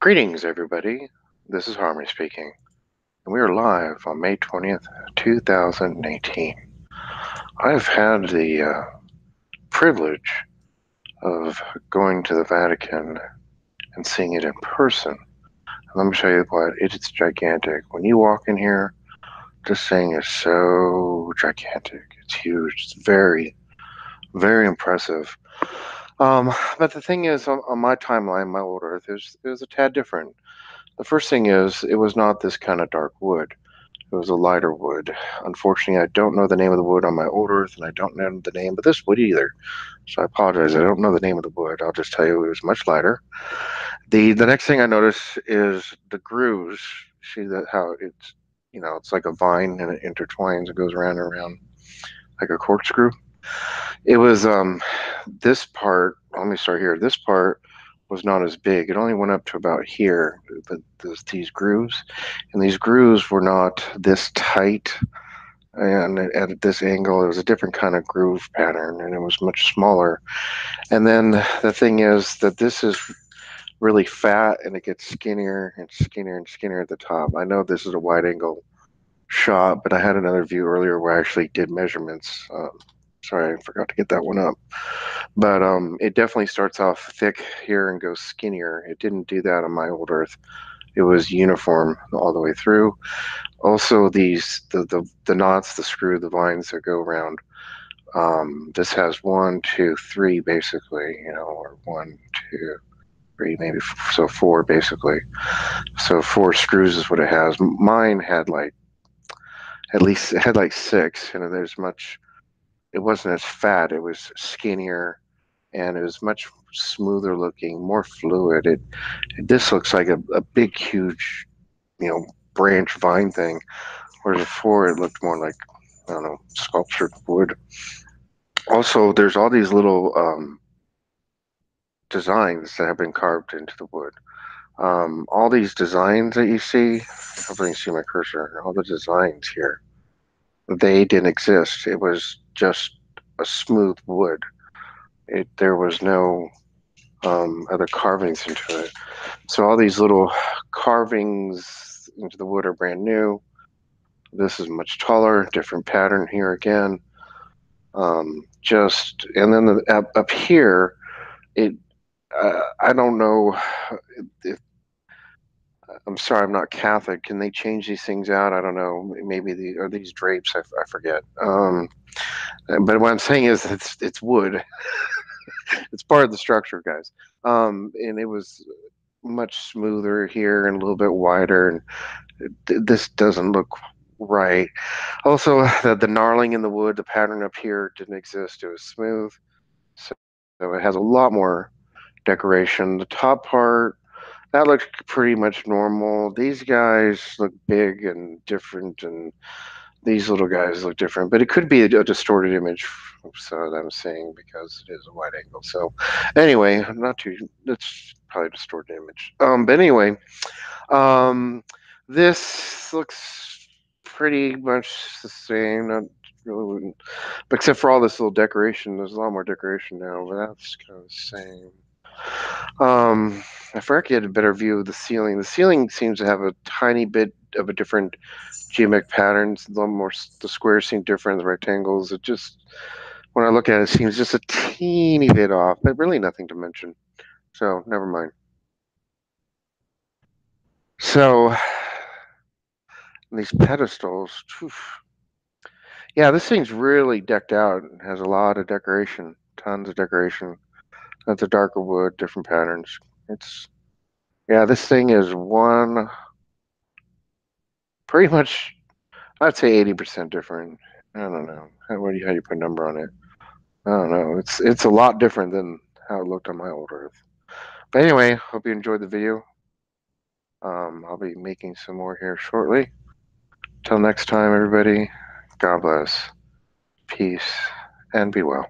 Greetings, everybody. This is Harmony speaking, and we are live on May 20th, 2018. I've had the privilege of going to the Vatican and seeing it in person. And let me tell you what, it's gigantic. When you walk in here, this thing is so gigantic. It's huge. It's very, very impressive. But the thing is, on my timeline, my old Earth, is a tad different. The first thing is, it was not this kind of dark wood. It was a lighter wood. Unfortunately, I don't know the name of the wood on my old Earth, and I don't know the name of this wood either. So I apologize. I don't know the name of the wood. I'll just tell you it was much lighter. The next thing I notice is the grooves. See that how it's like a vine and it intertwines and goes around and around like a corkscrew. It was this part. Let me start here. This part was not as big. It only went up to about here. These grooves, and these grooves were not this tight. And at this angle, it was a different kind of groove pattern, and it was much smaller. And then the thing is that this is really fat, and it gets skinnier and skinnier and skinnier at the top. I know this is a wide angle shot, but I had another view earlier where I actually did measurements. Sorry, I forgot to get that one up. But it definitely starts off thick here and goes skinnier. It didn't do that on my old Earth. It was uniform all the way through. Also, the knots, the screw, the vines that go around. This has one, two, three, basically. Or one, two, three, maybe so four, basically. So four screws is what it has. Mine had like at least it had like six, and there's much. It wasn't as fat. It was skinnier, and it was much smoother looking, more fluid. This looks like a big, huge, you know, branch vine thing, whereas before it looked more like, I don't know, sculptured wood. Also, there's all these little designs that have been carved into the wood. All these designs that you see, hopefully you can see my cursor, all the designs here, they didn't exist. It was just a smooth wood. There was no other carvings into it. So all these little carvings into the wood are brand new. This is much taller, different pattern here again. And then up here, it I don't know if I'm sorry, I'm not Catholic. Can they change these things out? I don't know. Maybe are these drapes? I forget. But what I'm saying is it's wood. It's part of the structure, guys. And it was much smoother here and a little bit wider, and this doesn't look right. Also, the gnarling in the wood, the pattern up here didn't exist. It was smooth, so it has a lot more decoration. The top part, that looks pretty much normal. These guys look big and different, and these little guys look different. But it could be a distorted image, so that I'm saying, because it is a wide angle. So anyway, not too. That's probably a distorted image. But anyway, um, this looks pretty much the same. Not really, except for all this little decoration. There's a lot more decoration now, but that's kind of the same. I forgot to get a better view of the ceiling. The ceiling seems to have a tiny bit of a different geometric patterns. A little more, the squares seem different. The rectangles, it just, when I look at it, it seems just a teeny bit off, but really nothing to mention. So never mind. So these pedestals, yeah, this thing's really decked out. It has a lot of decoration, tons of decoration. That's a darker wood, different patterns. It's Yeah, this thing is one pretty much. I'd say 80% different. I don't know. How do you put a number on it? I don't know. It's a lot different than how it looked on my old Earth. But anyway, hope you enjoyed the video. I'll be making some more here shortly. Till next time, everybody. God bless. Peace and be well.